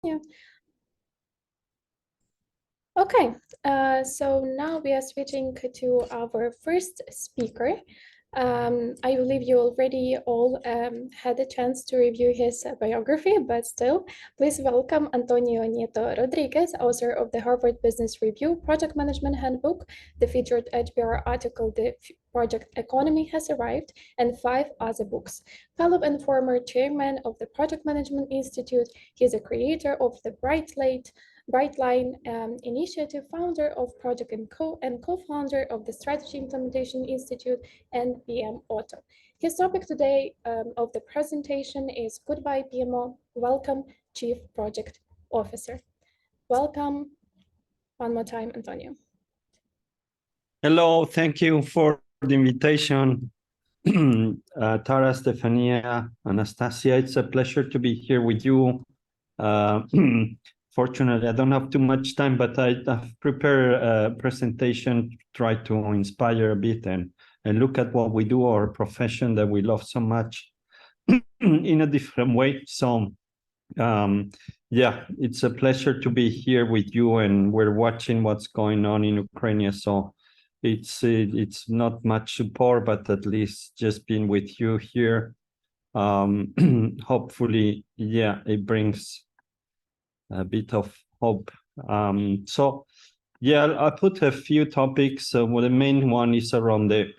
Yeah. Okay, so now we are switching to our first speaker. I believe you already all had a chance to review his biography, but still, please welcome Antonio Nieto-Rodriguez, author of the Harvard Business Review Project Management Handbook, the featured HBR article, The Project Economy Has Arrived, and 5 other books. Fellow and former chairman of the Project Management Institute, he is a creator of the Brightline Initiative, founder of Projects&Co, and co-founder of the Strategy Implementation Institute and PMOtto. His topic today of the presentation is Goodbye PMO, Welcome Chief Project Officer. Welcome one more time, Antonio. Hello, thank you for the invitation. Tara, Stefania, Anastasia, it's a pleasure to be here with you. Fortunately, I don't have too much time, but I've prepared a presentation to try to inspire a bit and look at what we do, our profession that we love so much in a different way. So, yeah, it's a pleasure to be here with you, and we're watching what's going on in Ukraine. So it's not much support, but at least just being with you here, hopefully, yeah, it brings a bit of hope. So yeah, I put a few topics. Well, the main one is around the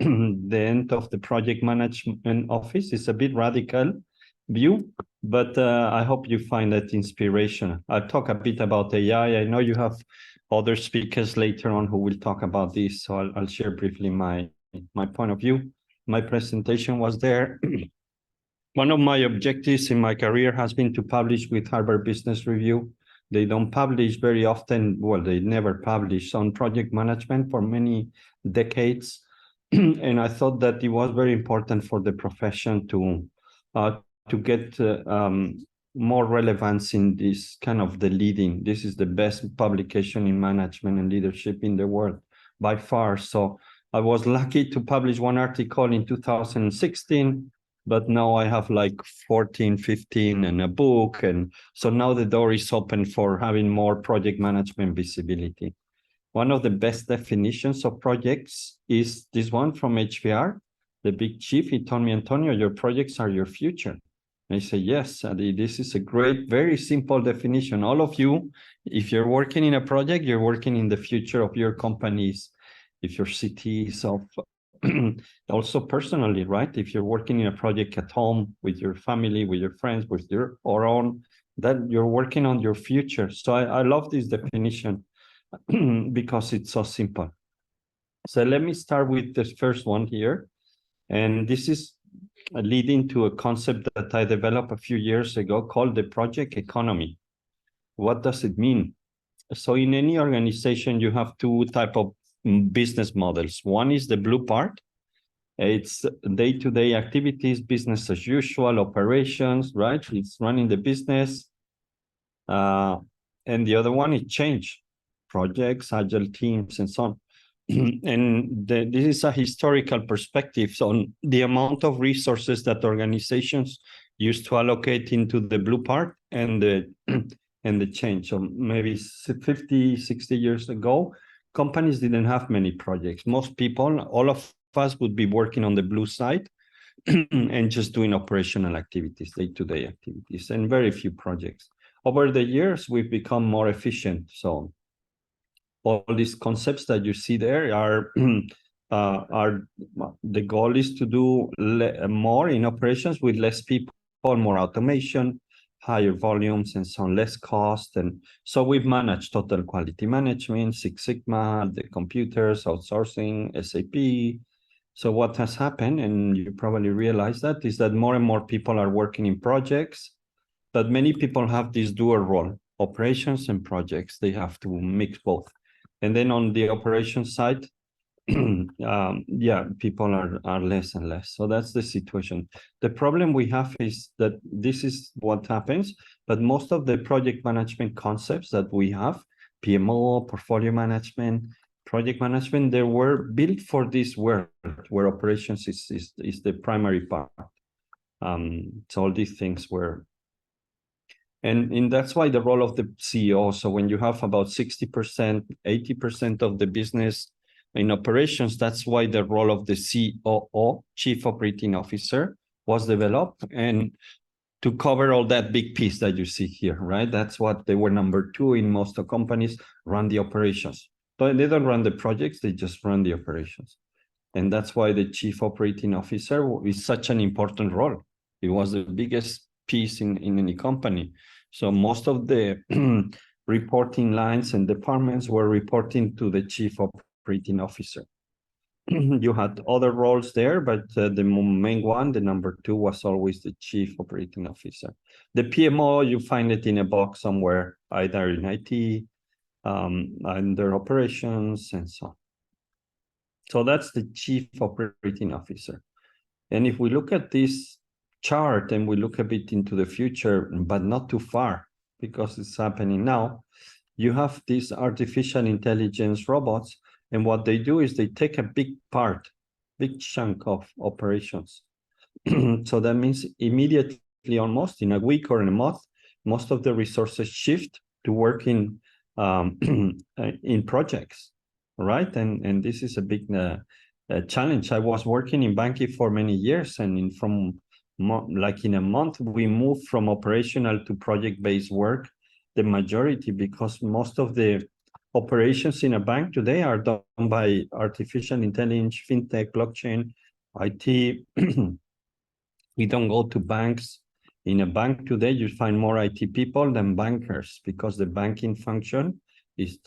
the end of the project management office. It's a bit radical view, but I hope you find that inspiration. I'll talk a bit about AI. I know you have other speakers later on who will talk about this, so I'll share briefly my point of view. My presentation was there. One of my objectives in my career has been to publish with Harvard Business Review. They don't publish very often. Well, they never publish on project management for many decades. And I thought that it was very important for the profession to get more relevance in this kind of the leading. This is the best publication in management and leadership in the world by far. So I was lucky to publish one article in 2016, but now I have like 14, 15 and a book. And so now the door is open for having more project management visibility. One of the best definitions of projects is this one from HBR, the big chief. He told me, Antonio, your projects are your future. I say, yes, this is a great, very simple definition. All of you, if you're working in a project, you're working in the future of your companies, if your cities, of also personally, right? If you're working in a project at home with your family, with your friends, with your own, that you're working on your future. So I love this definition because it's so simple. So let me start with the first one here. And this is leading to a concept that I developed a few years ago called the project economy. What does it mean? So in any organization, you have two types of business models. One is the blue part. It's day-to-day activities, business as usual, operations, right? It's running the business. And the other one is change, projects, agile teams, and so on. And this is a historical perspective on the amount of resources that organizations used to allocate into the blue part and the change. So maybe 50, 60 years ago, companies didn't have many projects. Most people, all of us would be working on the blue side and just doing operational activities, day-to-day activities, and very few projects. Over the years, we've become more efficient. So all these concepts that you see there are the goal is to do more in operations with less people, more automation, higher volumes, and so on, less cost. And so we've managed total quality management, Six Sigma, the computers, outsourcing, SAP. So what has happened, and you probably realize that, is that more and more people are working in projects, but many people have this dual role, operations and projects. They have to mix both. And then on the operations side, yeah, people are less and less. So that's the situation. The problem we have is that this is what happens, but most of the project management concepts that we have, PMO, portfolio management, project management, they were built for this world where operations is the primary part. So all these things were And that's why the role of the CEO. So when you have about 60%, 80% of the business in operations, that's why the role of the COO, Chief Operating Officer, was developed, and to cover all that big piece that you see here, right? That's what they were number two in most of companies, run the operations. But they don't run the projects, they just run the operations. And that's why the Chief Operating Officer is such an important role. It was the biggest piece in any company. So most of the reporting lines and departments were reporting to the Chief Operating Officer. You had other roles there, but the main one, the number two, was always the Chief Operating Officer. The PMO, you find it in a box somewhere, either in IT, under operations, and so on. So that's the Chief Operating Officer. And if we look at this chart and we look a bit into the future, but not too far, because it's happening now, you have these artificial intelligence robots, and what they do is they take a big chunk of operations. So that means immediately, almost in a week or in a month, most of the resources shift to working in projects, right? And this is a big challenge. I was working in banking for many years, and in a month, we moved from operational to project-based work, the majority, because most of the operations in a bank today are done by artificial intelligence, fintech, blockchain, IT. We don't go to banks. In a bank today, you find more IT people than bankers, because the banking function is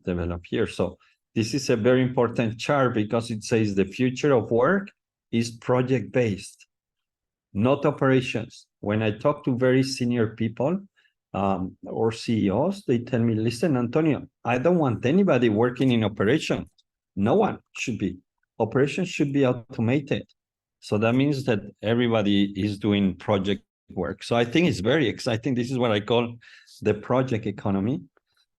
developed here. So this is a very important chart, because it says the future of work is project-based, not operations. When I talk to very senior people or CEOs, they tell me, listen, Antonio, I don't want anybody working in operations. No one should be. Operations should be automated. So that means that everybody is doing project work. So I think it's very exciting. This is what I call the project economy.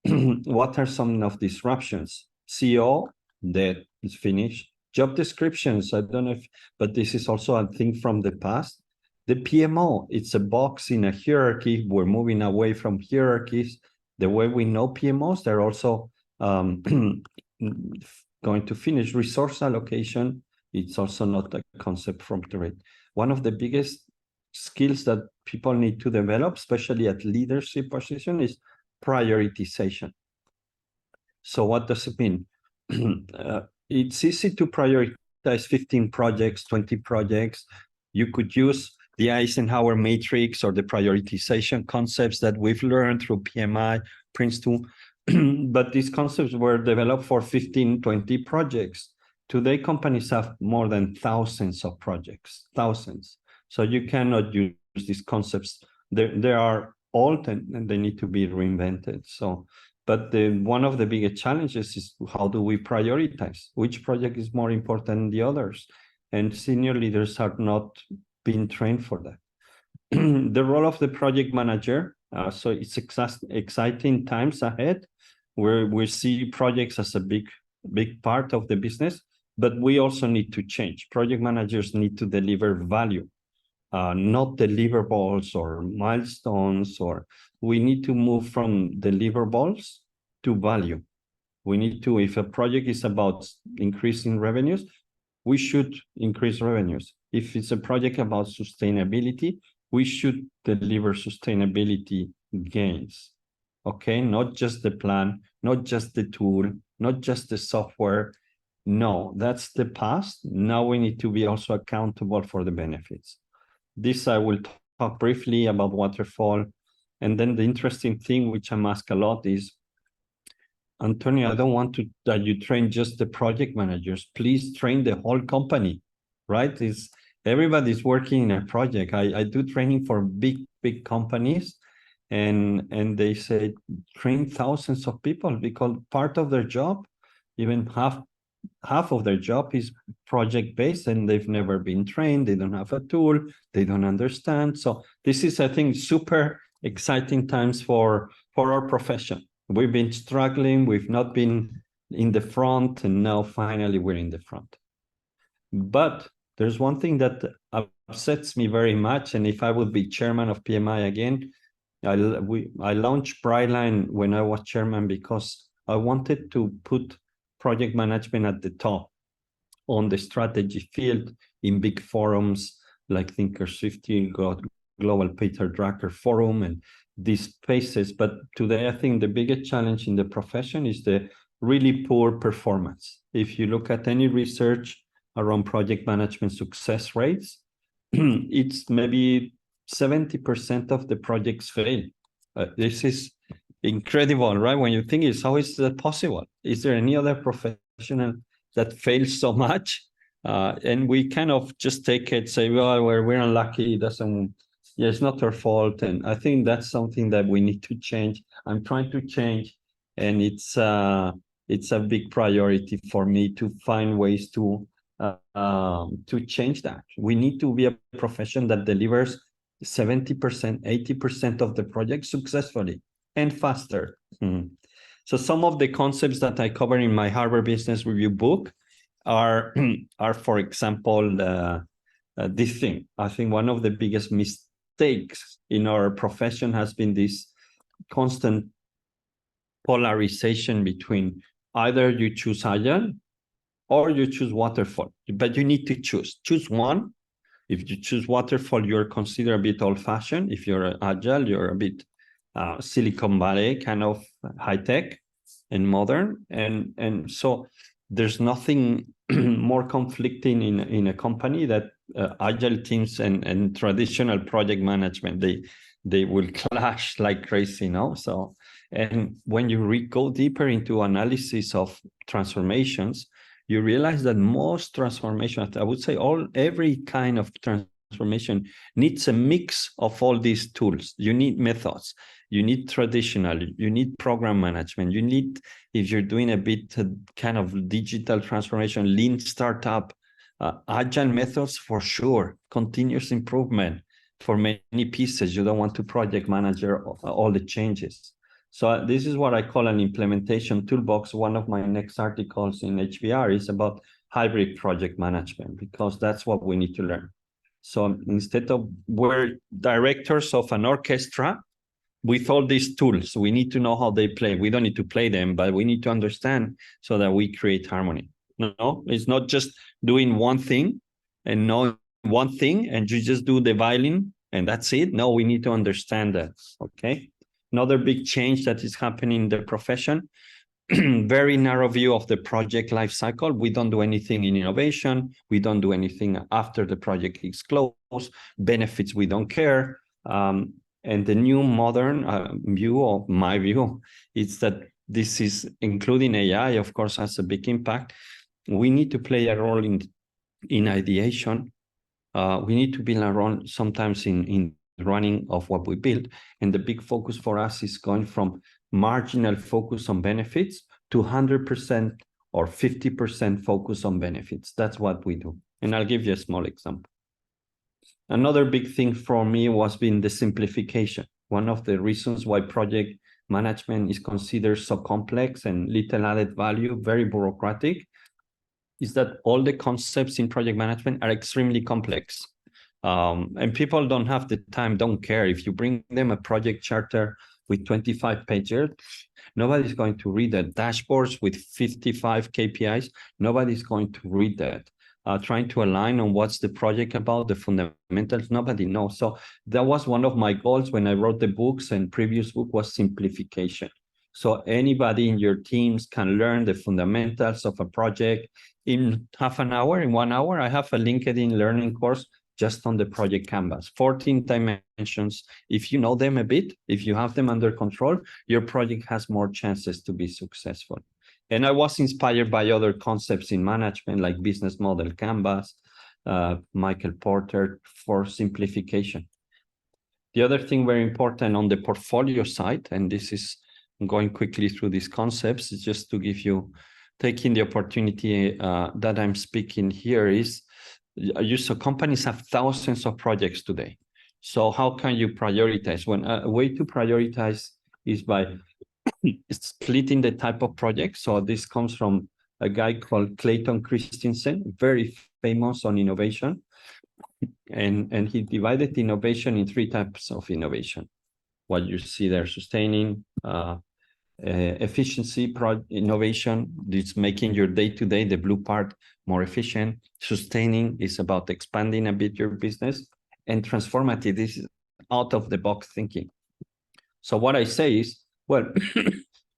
What are some of disruptions? CEO, that is finished. Job descriptions, I don't know if, but this is also a thing from the past. The PMO, it's a box in a hierarchy. We're moving away from hierarchies. The way we know PMOs, they're also going to finish resource allocation. It's also not a concept from the rate. One of the biggest skills that people need to develop, especially at leadership position, is prioritization. So what does it mean? It's easy to prioritize 15 projects, 20 projects. You could use the Eisenhower matrix or the prioritization concepts that we've learned through PMI, Prince2. But these concepts were developed for 15, 20 projects. Today, companies have more than thousands of projects, thousands. So you cannot use these concepts. They are old and they need to be reinvented. So, but one of the biggest challenges is, how do we prioritize? Which project is more important than the others? And senior leaders are not being trained for that. The role of the project manager. So it's exciting times ahead, where we see projects as a big part of the business, but we also need to change. Project managers need to deliver value, not deliverables or milestones, or we need to move from deliverables to value. We need to, if a project is about increasing revenues, we should increase revenues. If it's a project about sustainability, we should deliver sustainability gains. Okay, not just the plan, not just the tool, not just the software. No, that's the past. Now we need to be also accountable for the benefits. This I will talk briefly about waterfall. And then the interesting thing, which I'm asked a lot, is, Antonio, I don't want that you train just the project managers. Please train the whole company, right? Everybody's working in a project. I do training for big companies, and they say train thousands of people, because part of their job, even half of their job, is project based, and they've never been trained. They don't have a tool. They don't understand. So this is, I think, super exciting times for our profession. We've been struggling. We've not been in the front, and now finally we're in the front. But there's one thing that upsets me very much, and if I would be chairman of PMI again, I launched Brightline when I was chairman because I wanted to put project management at the top on the strategy field in big forums like Thinkers 50, Global Peter Drucker Forum, and these spaces. But today, I think the biggest challenge in the profession is the really poor performance. If you look at any research around project management success rates, it's maybe 70% of the projects fail. This is incredible, right? When you think is how is that possible? Is there any other professional that fails so much? And we kind of just take it, say, well, we're unlucky, it doesn't, yeah, it's not our fault. And I think that's something that we need to change. I'm trying to change, and it's a big priority for me to find ways to change that. We need to be a profession that delivers 70%, 80% of the project successfully and faster. So some of the concepts that I cover in my Harvard Business Review book are for example, this thing. I think one of the biggest mistakes in our profession has been this constant polarization between either you choose Agile or you choose waterfall, but you need to choose one. If you choose waterfall, you're considered a bit old-fashioned. If you're Agile, you're a bit Silicon Valley kind of high-tech and modern. And so there's nothing more conflicting in a company that Agile teams and traditional project management, they will clash like crazy, you know? So, and when you go deeper into analysis of transformations, you realize that most transformations, I would say every kind of transformation needs a mix of all these tools. You need methods, you need traditional, you need program management, you need, if you're doing a bit kind of digital transformation, lean startup, agile methods for sure, continuous improvement for many pieces. You don't want to project manager all the changes. So this is what I call an implementation toolbox. One of my next articles in HBR is about hybrid project management, because that's what we need to learn. So instead of we're directors of an orchestra with all these tools, we need to know how they play. We don't need to play them, but we need to understand so that we create harmony. No, it's not just doing one thing and know one thing and you just do the violin and that's it. No, we need to understand that, okay? Another big change that is happening in the profession, very narrow view of the project life cycle. We don't do anything in innovation. We don't do anything after the project is closed. Benefits, we don't care. And the new modern view, of my view, is that this is, including AI, of course, has a big impact. We need to play a role in ideation. We need to be a role sometimes in running of what we build. And the big focus for us is going from marginal focus on benefits to 100% or 50% focus on benefits. That's what we do. And I'll give you a small example. Another big thing for me was being the simplification. One of the reasons why project management is considered so complex and little added value, very bureaucratic, is that all the concepts in project management are extremely complex. And people don't have the time, don't care. If you bring them a project charter with 25 pages, nobody's going to read that. Dashboards with 55 KPIs, nobody's going to read that. Trying to align on what's the project about, the fundamentals, nobody knows. So that was one of my goals when I wrote the books, and previous book was simplification. So anybody in your teams can learn the fundamentals of a project in half an hour, in 1 hour. I have a LinkedIn learning course just on the project canvas, 14 dimensions. If you know them a bit, if you have them under control, your project has more chances to be successful. And I was inspired by other concepts in management, like business model canvas, Michael Porter, for simplification. The other thing very important on the portfolio side, and this is going quickly through these concepts, is just to give you, taking the opportunity that I'm speaking here is, so companies have thousands of projects today. So how can you prioritize? When a way to prioritize is by splitting the type of project. So this comes from a guy called Clayton Christensen, very famous on innovation. And he divided innovation in 3 types of innovation. what you see there, sustaining, efficiency, innovation, it's making your day-to-day, the blue part, more efficient. Sustaining is about expanding a bit your business. And transformative, this is out of the box thinking. So what I say is, well,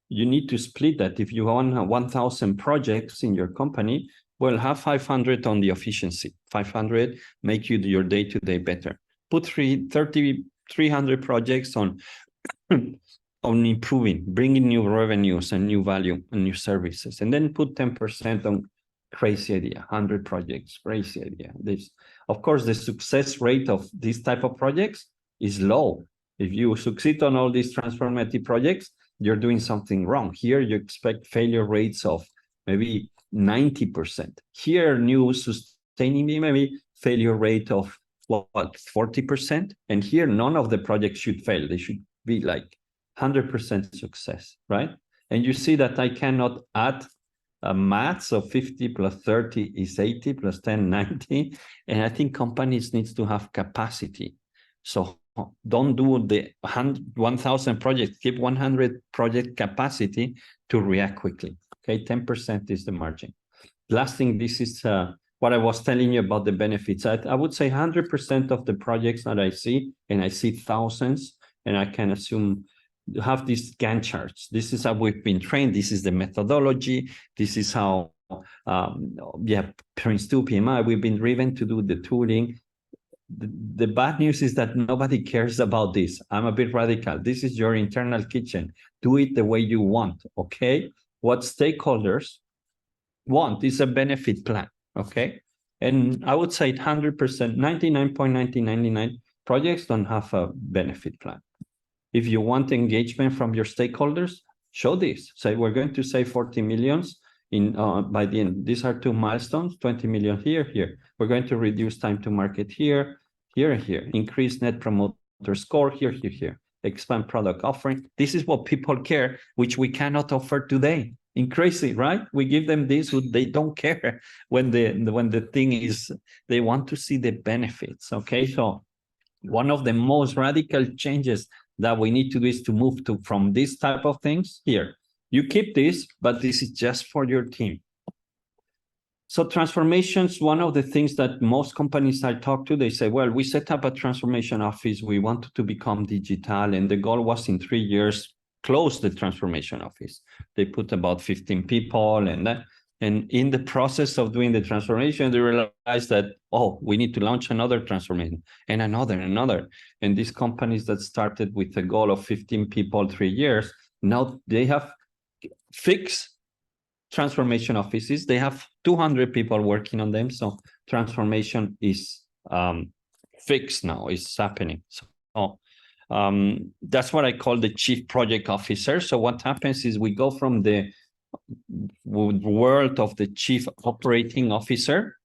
you need to split that. If you own 1,000 projects in your company, well, have 500 on the efficiency. 500 make you your day-to-day better. Put 300 projects on improving, bringing new revenues and new value and new services. And then put 10% on crazy idea, 100 projects, crazy idea. This, of course, the success rate of this type of projects is low. If you succeed on all these transformative projects, you're doing something wrong. Here, you expect failure rates of maybe 90%. Here, new sustaining, maybe failure rate of what, 40%? And here, none of the projects should fail. They should be like 100% success, right? And you see that I cannot add a math, so 50 plus 30 is 80, plus 10, 90. And I think companies need to have capacity. So don't do the 1,000 projects, keep 100 project capacity to react quickly. Okay, 10% is the margin. Last thing, this is what I was telling you about the benefits. I would say 100% of the projects that I see, and I see thousands, and I can assume have these Gantt charts. This is how we've been trained. This is the methodology. This is how, Prince 2, PMI, we've been driven to do the tooling. The bad news is that nobody cares about this. I'm a bit radical. This is your internal kitchen. Do it the way you want, okay? What stakeholders want is a benefit plan, okay? And I would say 100%, 99.9999 projects don't have a benefit plan. If you want engagement from your stakeholders, show this. Say, we're going to save 40 millions in by the end. These are two milestones, 20 million here, here. We're going to reduce time to market here, here, and here. Increase net promoter score here, here, here. Expand product offering. This is what people care, which we cannot offer today. In crazy, right? We give them this, they don't care when the thing is, they want to see the benefits, okay? So one of the most radical changes that we need to do is to move from this type of things here. You keep this, but this is just for your team. So transformations, one of the things that most companies I talk to, they say, well, we set up a transformation office. We wanted to become digital. And the goal was in 3 years, close the transformation office. They put about 15 people and in the process of doing the transformation, they realized that, oh, we need to launch another transformation and another. And these companies that started with a goal of 15 people, 3 years, now they have fixed transformation offices. They have 200 people working on them. So transformation is fixed now, it's happening. So that's what I call the chief project officer. So what happens is we go from the world of the chief operating officer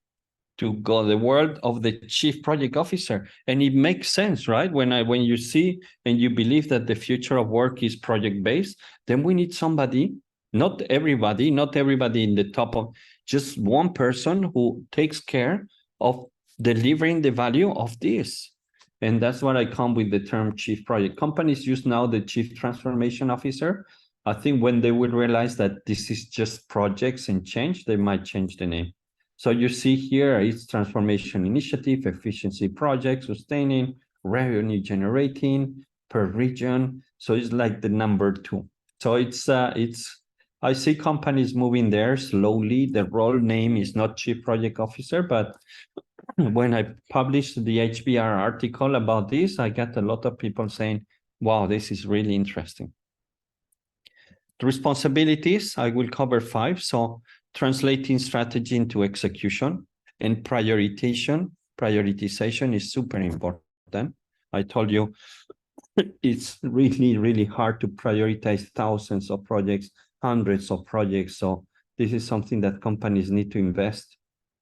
to go the world of the chief project officer. And it makes sense, right? When you see and you believe that the future of work is project-based, then we need somebody, not everybody in the top of, just one person who takes care of delivering the value of this. And that's what I come with the term chief project. Companies use now the chief transformation officer. I think when they will realize that this is just projects and change, they might change the name. So you see here, it's transformation initiative, efficiency project, sustaining, revenue generating per region. So it's like the number 2. So I see companies moving there slowly. The role name is not chief project officer, but when I published the HBR article about this, I got a lot of people saying, wow, this is really interesting. The responsibilities, I will cover 5. So translating strategy into execution and prioritization is super important. I told you it's really, really hard to prioritize thousands of projects, hundreds of projects. So this is something that companies need to invest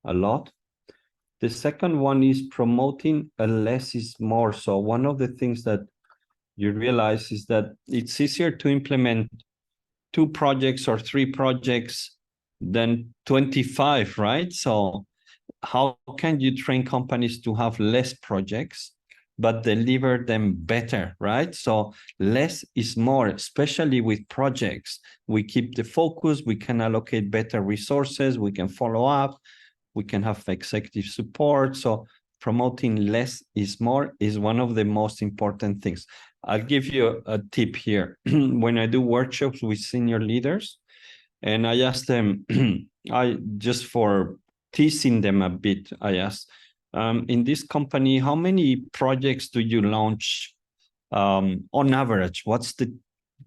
a lot. The second one is promoting a less is more. So one of the things that you realize is that it's easier to implement 2 projects or 3 projects than 25, right? So how can you train companies to have less projects but deliver them better, right? So less is more, especially with projects. We keep the focus, we can allocate better resources, we can follow up, we can have executive support. So promoting less is more is one of the most important things. I'll give you a tip here. When I do workshops with senior leaders, and I ask them, I just for teasing them a bit, I ask, in this company, how many projects do you launch on average? What's the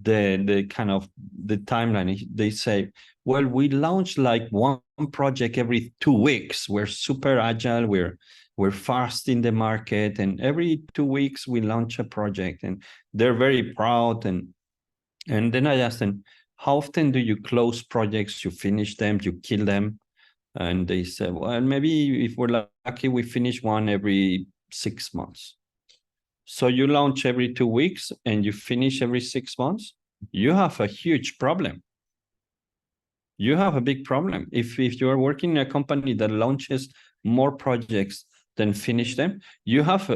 kind of the timeline? They say, well, we launch like one project every 2 weeks. We're super agile. We're fast in the market, and every 2 weeks we launch a project, and they're very proud. And then I ask them, how often do you close projects? You finish them, you kill them? And they said, well, maybe if we're lucky, we finish one every 6 months. So you launch every 2 weeks and you finish every 6 months, you have a huge problem. You have a big problem. If you're working in a company that launches more projects than finish them, you have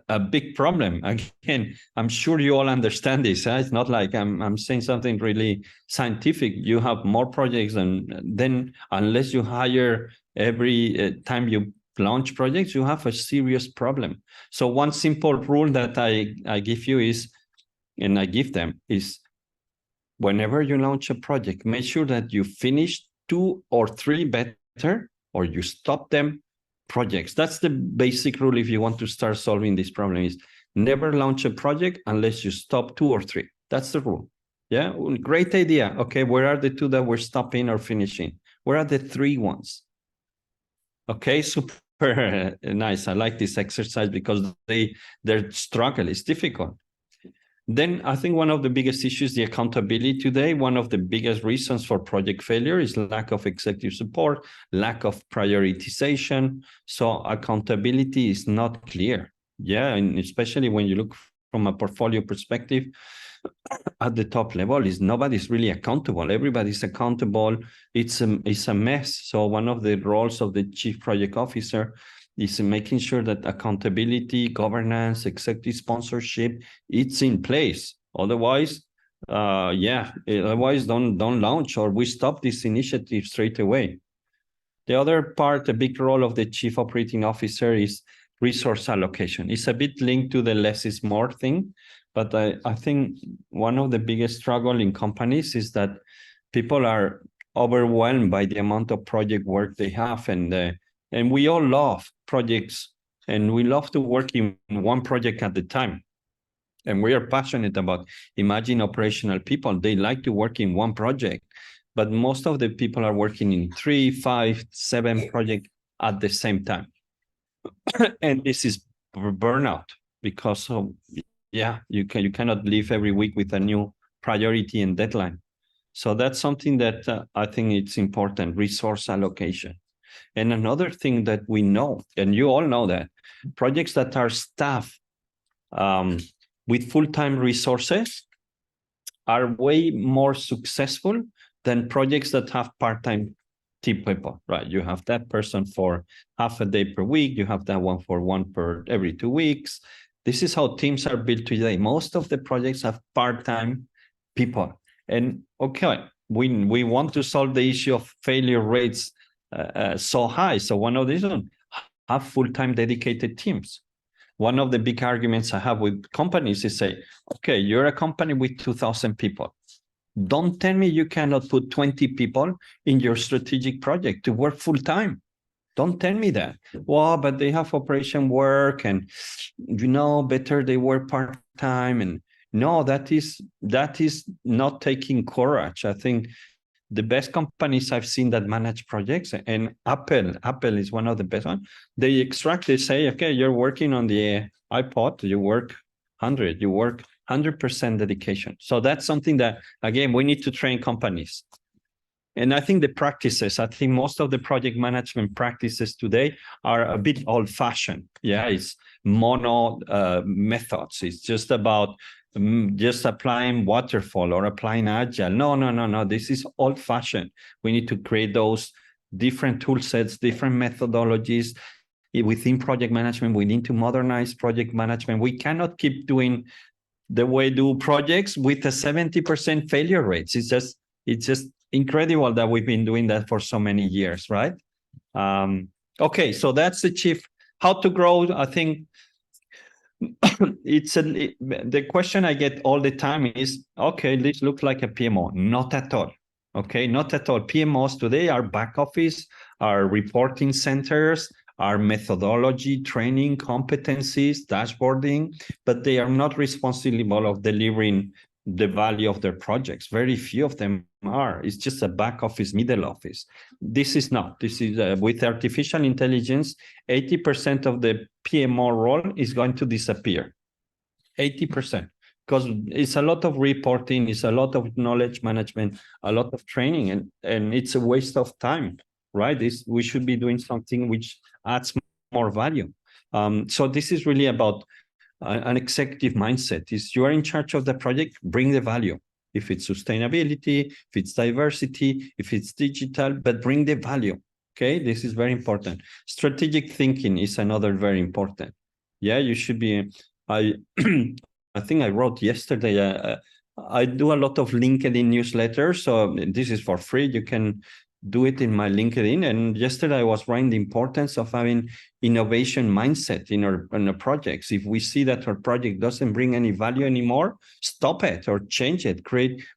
a big problem. Again, I'm sure you all understand this. It's not like I'm saying something really scientific. You have more projects, and then unless you hire every time you launch projects, you have a serious problem. So one simple rule that I give you is, and I give them, is whenever you launch a project, make sure that you finish 2 or 3 better, or you stop them projects. That's the basic rule if you want to start solving this problem, is never launch a project unless you stop 2 or 3. That's the rule. Yeah, great idea. Okay, where are the 2 that we're stopping or finishing? Where are the 3 ones? Okay, super nice. I like this exercise because their struggle is difficult. Then I think one of the biggest issues, the accountability today, one of the biggest reasons for project failure is lack of executive support, lack of prioritization. So accountability is not clear. Yeah, and especially when you look from a portfolio perspective, at the top level is nobody's really accountable. Everybody's accountable. It's a mess. So one of the roles of the chief project officer is making sure that accountability, governance, executive sponsorship, it's in place. Otherwise, otherwise don't launch, or we stop this initiative straight away. The other part, a big role of the chief operating officer is resource allocation. It's a bit linked to the less is more thing, but I think one of the biggest struggle in companies is that people are overwhelmed by the amount of project work they have, and we all love projects, and we love to work in one project at a time. And we are passionate about, imagine operational people, they like to work in one project, but most of the people are working in 3, 5, 7 projects at the same time. And this is burnout, because you cannot live every week with a new priority and deadline. So that's something that I think it's important, resource allocation. And another thing that we know, and you all know, that projects that are staffed with full-time resources are way more successful than projects that have part-time team people, right? You have that person for half a day per week. You have that one for one per every 2 weeks. This is how teams are built today. Most of the projects have part-time people. And okay, we want to solve the issue of failure rates so high. So one of these ones, have full-time dedicated teams. One of the big arguments I have with companies is say, okay, you're a company with 2,000 people. Don't tell me you cannot put 20 people in your strategic project to work full-time. Don't tell me that. Well, but they have operation work, and better they work part-time. And no, that is not taking courage. I think the best companies I've seen that manage projects, and Apple is one of the best ones. They say, okay, you're working on the iPod, you work 100, you work 100% dedication. So that's something that, again, we need to train companies. And I think I think most of the project management practices today are a bit old-fashioned. Yeah, it's mono methods. It's just about just applying waterfall or applying agile. No. This is old-fashioned. We need to create those different tool sets, different methodologies, within project management. We need to modernize project management. We cannot keep doing the way do projects with a 70% failure rates. It's just incredible that we've been doing that for so many years, right? Okay, so that's the chief. How to grow, I think the question I get all the time is, okay, this looks like a PMO. Not at all. Okay, not at all. PMOs today are back office, are reporting centers, are methodology, training, competencies, dashboarding, but they are not responsible of delivering the value of their projects. Very few of them are. It's just a back office, middle office. This is not. This is with artificial intelligence, 80% of the PMO role is going to disappear. 80%. Because it's a lot of reporting, it's a lot of knowledge management, a lot of training, and it's a waste of time, right? We should be doing something which adds more value. So this is really about an executive mindset. Is you are in charge of the project, bring the value. If it's sustainability, if it's diversity, if it's digital, but bring the value. Okay, this is very important. Strategic thinking is another very important. Yeah, you should be. I think I wrote yesterday, I do a lot of LinkedIn newsletters. So this is for free. You can do it in my LinkedIn. And yesterday I was writing the importance of having innovation mindset in our projects. If we see that our project doesn't bring any value anymore, stop it or change it,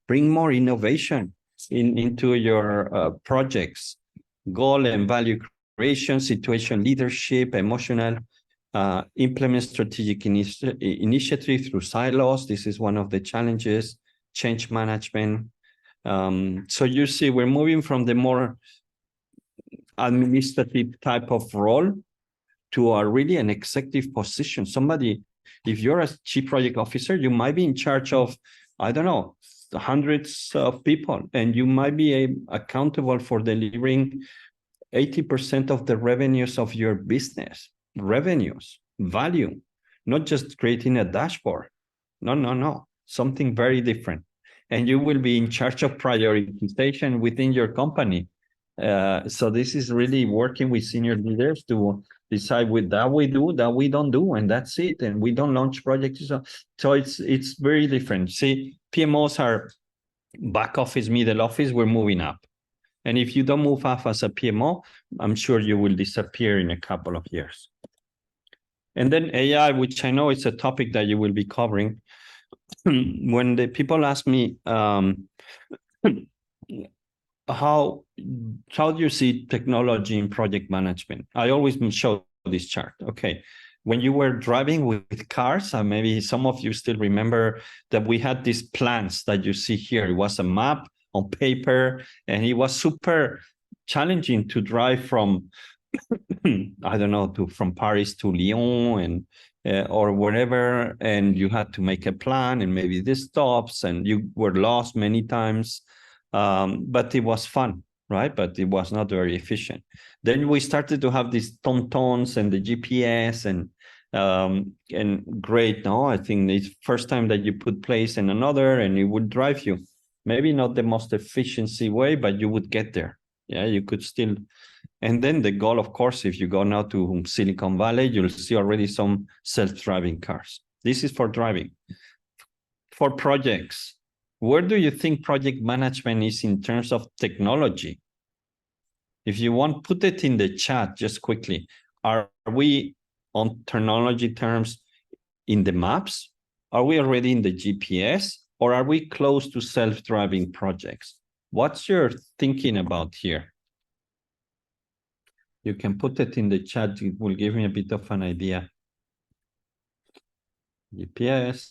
bring more innovation into your projects. Goal and value creation, situation leadership, emotional, implement strategic initiative through silos. This is one of the challenges, change management. So you see, we're moving from the more administrative type of role to really an executive position. Somebody, if you're a chief project officer, you might be in charge of, I don't know, hundreds of people, and you might be accountable for delivering 80% of the revenues of your business. Revenues, value, not just creating a dashboard. No, something very different. And you will be in charge of prioritization within your company. So this is really working with senior leaders to decide with that we do, that we don't do, and that's it. And we don't launch projects. So it's very different. See, PMOs are back office, middle office, we're moving up. And if you don't move up as a PMO, I'm sure you will disappear in a couple of years. And then AI, which I know is a topic that you will be covering. When the people ask me, how do you see technology in project management? I always show this chart. Okay, when you were driving with cars, maybe some of you still remember that we had these plans that you see here. It was a map on paper, and it was super challenging to drive from, I don't know, from Paris to Lyon or wherever, and you had to make a plan, and maybe this stops, and you were lost many times, but it was fun, right? But it was not very efficient. Then we started to have these TomToms and the GPS, and great. No, I think it's first time that you put place in another, and it would drive you. Maybe not the most efficiency way, but you would get there. Yeah, you could still. And then the goal, of course, if you go now to Silicon Valley, you'll see already some self-driving cars. This is for driving. For projects, where do you think project management is in terms of technology? If you want, put it in the chat just quickly. Are we on technology terms in the maps? Are we already in the GPS? Or are we close to self-driving projects? What's your thinking about here? You can put it in the chat. It will give me a bit of an idea. GPS,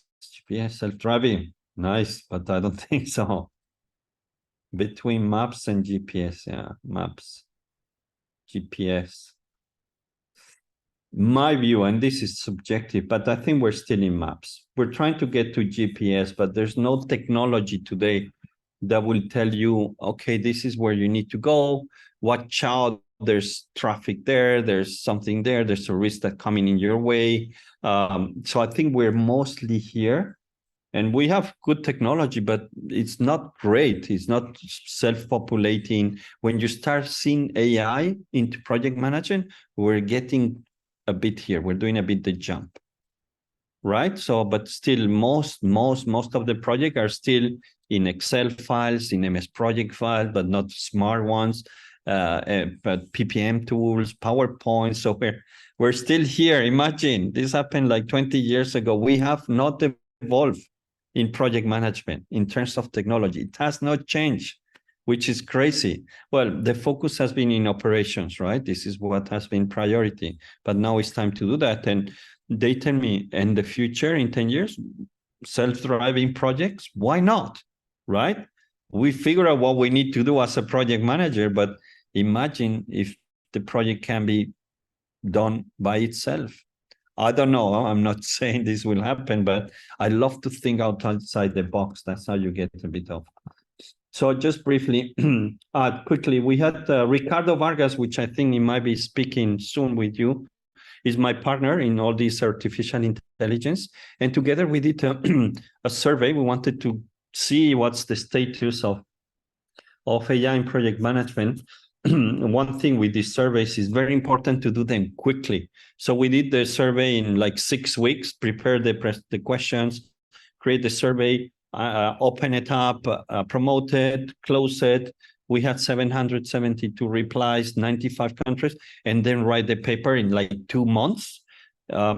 self-driving. Nice, but I don't think so. Between maps and GPS, yeah, maps, GPS. My view, and this is subjective, but I think we're still in maps. We're trying to get to GPS, but there's no technology today that will tell you, okay, this is where you need to go. Watch out, there's traffic there, there's something there, there's a risk that coming in your way. So I think we're mostly here, and we have good technology, but it's not great. It's not self-populating. When you start seeing AI into project management, we're getting a bit here. We're doing a bit the jump, right? So, but still, most of the projects are still in Excel files, in MS Project files, but not smart ones. But PPM tools, PowerPoint. So we're still here. Imagine this happened like 20 years ago. We have not evolved in project management in terms of technology. It has not changed, which is crazy. Well, the focus has been in operations, right? This is what has been priority, but now it's time to do that. And they tell me in the future, in 10 years, self-driving projects, why not, right? We figure out what we need to do as a project manager, but imagine if the project can be done by itself. I don't know. I'm not saying this will happen, but I love to think outside the box. That's how you get a bit of. So just briefly, quickly, we had Ricardo Vargas, which I think he might be speaking soon with you, is my partner in all this artificial intelligence. And together we did a survey. We wanted to see what's the status of AI in project management. One thing with these surveys is very important to do them quickly. So we did the survey in like 6 weeks, prepare the questions, create the survey, open it up, promote it, close it. We had 772 replies, 95 countries, and then write the paper in like 2 months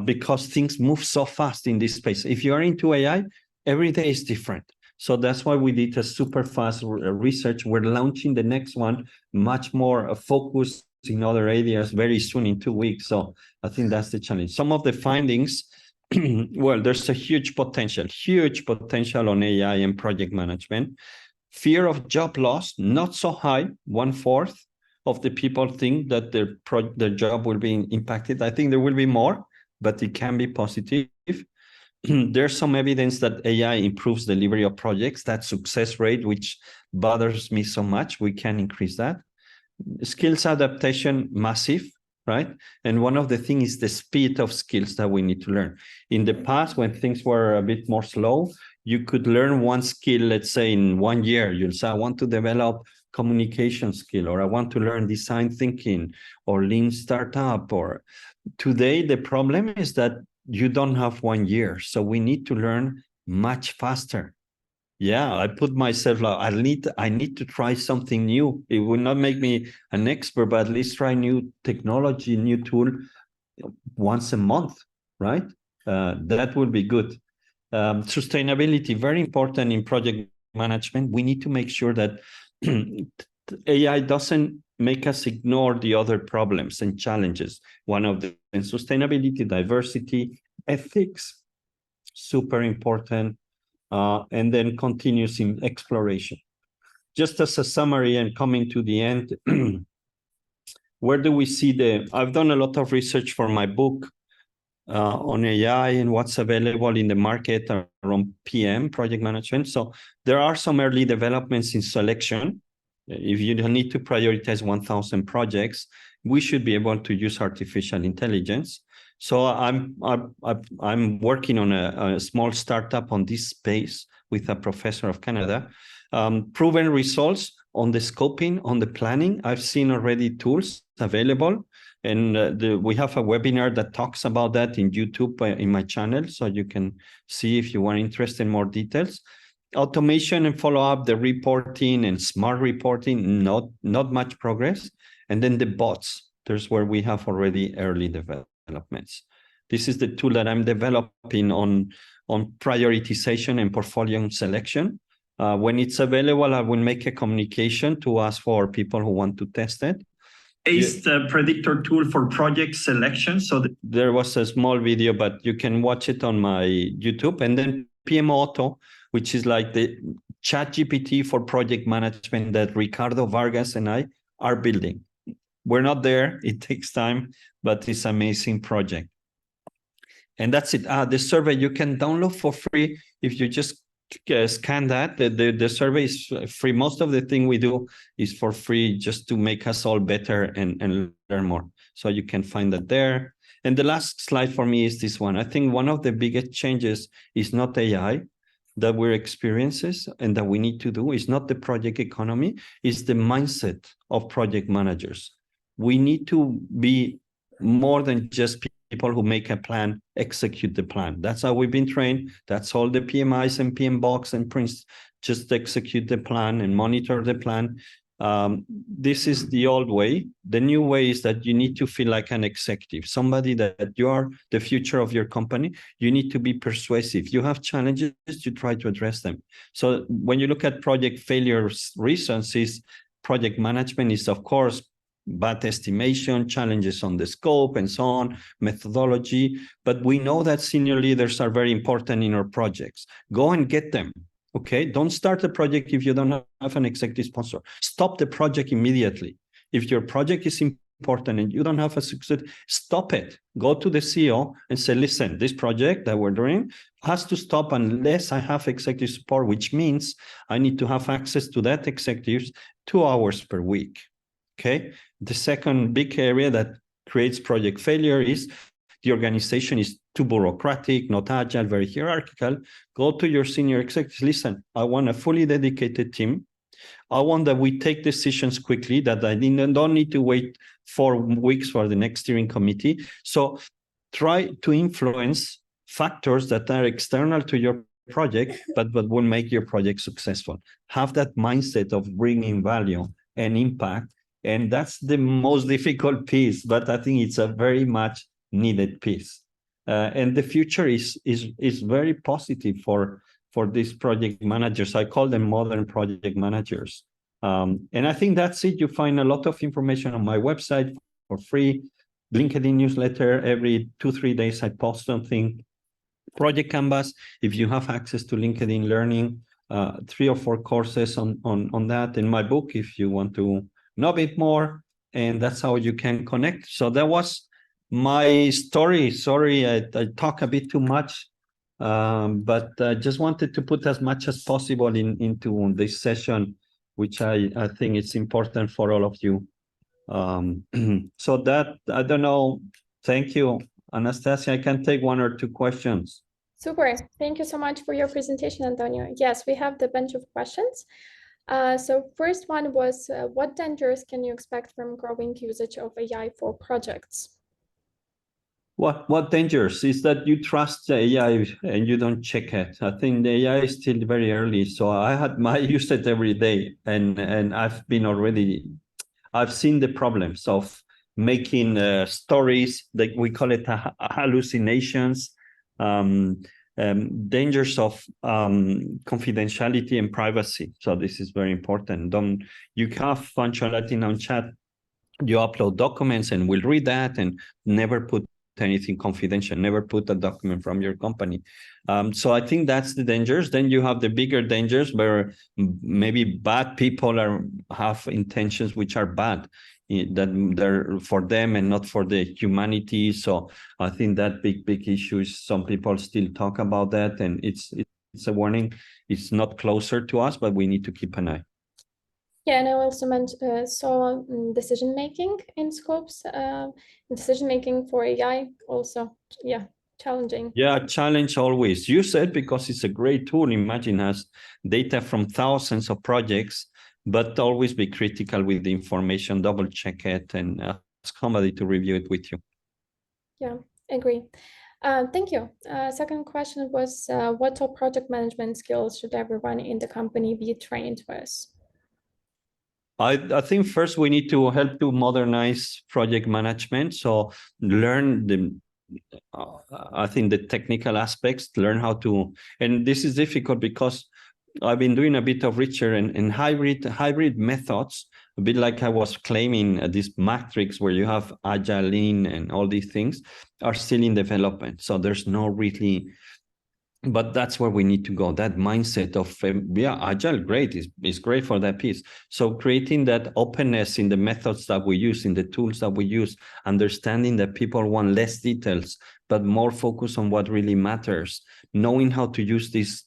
because things move so fast in this space. If you are into AI, every day is different. So that's why we did a super fast research. We're launching the next one, much more focused in other areas very soon in 2 weeks. So I think that's the challenge. Some of the findings, well, there's a huge potential on AI and project management. Fear of job loss, not so high. 1/4 of the people think that their job will be impacted. I think there will be more, but it can be positive. There's some evidence that AI improves delivery of projects. That success rate, which bothers me so much, we can increase that. Skills adaptation, massive, right? And one of the things is the speed of skills that we need to learn. In the past, when things were a bit more slow, you could learn one skill, let's say in 1 year. You'll say, I want to develop communication skill, or I want to learn design thinking or lean startup. Or today, the problem is that you don't have 1 year. So we need to learn much faster. Yeah, I put myself like, I need to try something new. It will not make me an expert, but at least try new technology, new tool once a month, right? That will be good. Sustainability, very important in project management. We need to make sure that AI doesn't make us ignore the other problems and challenges. One of them, sustainability, diversity, ethics, super important. And then continuous in exploration. Just as a summary and coming to the end, where do we see I've done a lot of research for my book on AI and what's available in the market around PM, project management. So there are some early developments in selection. If you don't need to prioritize 1,000 projects, we should be able to use artificial intelligence. So I'm working on a small startup on this space with a professor of Canada. Proven results on the scoping, on the planning. I've seen already tools available, and we have a webinar that talks about that in YouTube in my channel, so you can see if you are interested in more details. Automation and follow-up, the reporting and smart reporting, not much progress. And then the bots, there's where we have already early developments. This is the tool that I'm developing on prioritization and portfolio selection. When it's available, I will make a communication to ask for people who want to test it. Based predictor tool for project selection. So there was a small video, but you can watch it on my YouTube. And then PMOtto, which is like the ChatGPT for project management that Ricardo Vargas and I are building. We're not there. It takes time, but it's an amazing project. And that's it. The survey you can download for free if you just scan that. The survey is free. Most of the thing we do is for free just to make us all better and learn more. So you can find that there. And the last slide for me is this one. I think one of the biggest changes is not AI that we're experiences and that we need to do. Is not the project economy, it's the mindset of project managers. We need to be more than just people who make a plan, execute the plan. That's how we've been trained. That's all the PMIs and PMBOK and Prince, just execute the plan and monitor the plan. This is the old way. The new way is that you need to feel like an executive, somebody that you are the future of your company. You need to be persuasive. You have challenges, you try to address them. So when you look at project failures reasons, is project management is, of course, bad estimation, challenges on the scope and so on, methodology. But we know that senior leaders are very important in our projects. Go and get them. Okay, don't start a project if you don't have an executive sponsor. Stop the project immediately. If your project is important and you don't have a success, stop it. Go to the CEO and say, listen, this project that we're doing has to stop unless I have executive support, which means I need to have access to that executives 2 hours per week. Okay, the second big area that creates project failure is the organization is too bureaucratic, not agile, very hierarchical. Go to your senior executives. Listen, I want a fully dedicated team. I want that we take decisions quickly, that I don't need to wait 4 weeks for the next steering committee. So try to influence factors that are external to your project, but will make your project successful. Have that mindset of bringing value and impact. And that's the most difficult piece, but I think it's a very much needed piece. And the future is very positive for these project managers. I call them modern project managers. And I think that's it. You find a lot of information on my website for free. LinkedIn newsletter, every 2-3 days I post something. Project Canvas, if you have access to LinkedIn Learning, 3 or 4 courses on that. In my book, if you want to know a bit more, and that's how you can connect. So that was my story. Sorry, I talk a bit too much, but I just wanted to put as much as possible into this session, which I think it's important for all of you. So that, I don't know. Thank you, Anastasia. I can take 1 or 2 questions. Super. Thank you so much for your presentation, Antonio. Yes, we have the bunch of questions. So first one was, what dangers can you expect from growing usage of AI for projects? What dangers is that you trust the AI and you don't check it. I think the AI is still very early. So I use it every day, and I've seen the problems of making stories, like we call it hallucinations, dangers of confidentiality and privacy. So this is very important. You have functionality on chat, you upload documents and we'll read that, and never put anything confidential, never put a document from your company. So I think that's the dangers. Then you have the bigger dangers where maybe bad people have intentions which are bad, that they're for them and not for the humanity. So I think that big issue is some people still talk about that, and it's a warning. It's not closer to us, but we need to keep an eye. Yeah, and I also saw decision-making in scopes, decision-making for AI also, yeah, challenging. Yeah, challenge always. You said because it's a great tool. Imagine has data from thousands of projects, but always be critical with the information, double check it, and ask somebody to review it with you. Yeah, agree. Thank you. Second question was, what top project management skills should everyone in the company be trained with? I think first we need to help to modernize project management. So learn I think the technical aspects, learn how to, and this is difficult because I've been doing a bit of richer and hybrid methods, a bit like I was claiming this matrix where you have agile, lean, and all these things are still in development. So there's no really, but that's where we need to go. That mindset of, agile, great, is great for that piece. So creating that openness in the methods that we use, in the tools that we use, understanding that people want less details, but more focus on what really matters, knowing how to use these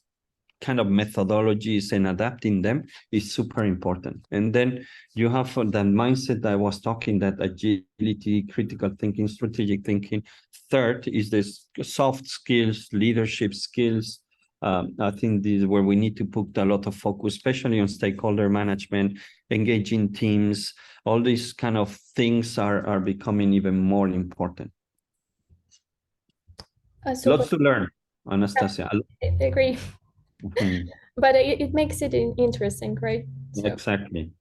kind of methodologies and adapting them is super important. And then you have that mindset that I was talking, that agility, critical thinking, strategic thinking. Third is this soft skills, leadership skills. I think this is where we need to put a lot of focus, especially on stakeholder management, engaging teams. All these kind of things are becoming even more important. Super. Lots to learn, Anastasia. I agree. Mhm. But it makes it interesting, right? So Exactly.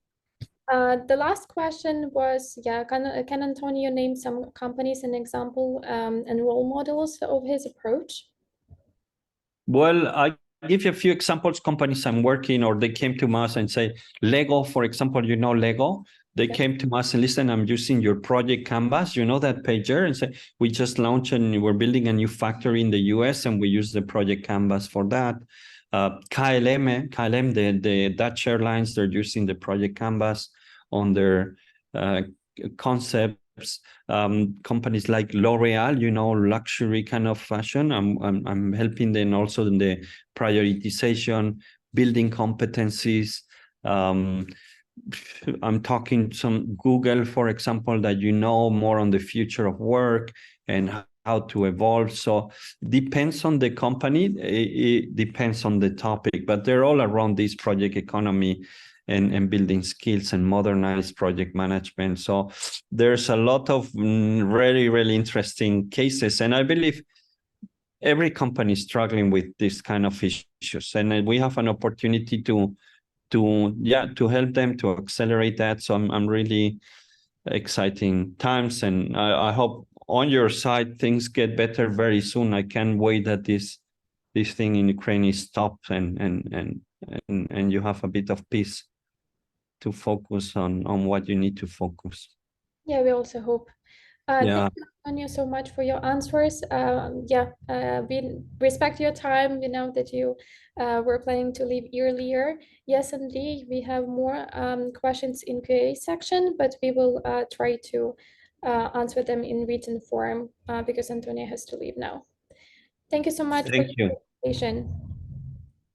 the last question was, yeah, can Antonio name some companies and example and role models of his approach? Well, I give you a few examples, companies I'm working, or they came to us and say, Lego, for example, you know Lego. They Yeah. came to us and listen, I'm using your project canvas, you know that pager, and say, we just launched and we're building a new factory in the US and we use the project canvas for that. KLM, the Dutch airlines, they're using the project canvas on their concepts. Companies like L'Oreal, you know, luxury kind of fashion. I'm helping them also in the prioritization, building competencies. I'm talking some Google, for example, that you know more on the future of work and how to evolve. So depends on the company, it depends on the topic, but they're all around this project economy and building skills and modernized project management. So there's a lot of really, really interesting cases. And I believe every company is struggling with this kind of issues. And we have an opportunity to help them to accelerate that. So I'm really exciting times. And I hope on your side, things get better very soon. I can't wait that this thing in Ukraine is stopped and you have a bit of peace to focus on what you need to focus. Yeah, we also hope. Yeah. Thank you, Antonio, so much for your answers. We respect your time. We know that you were planning to leave earlier. Yes, indeed, we have more questions in Q&A section, but we will try to answer them in written form because Antonio has to leave now. Thank you so much for Thank your you. presentation.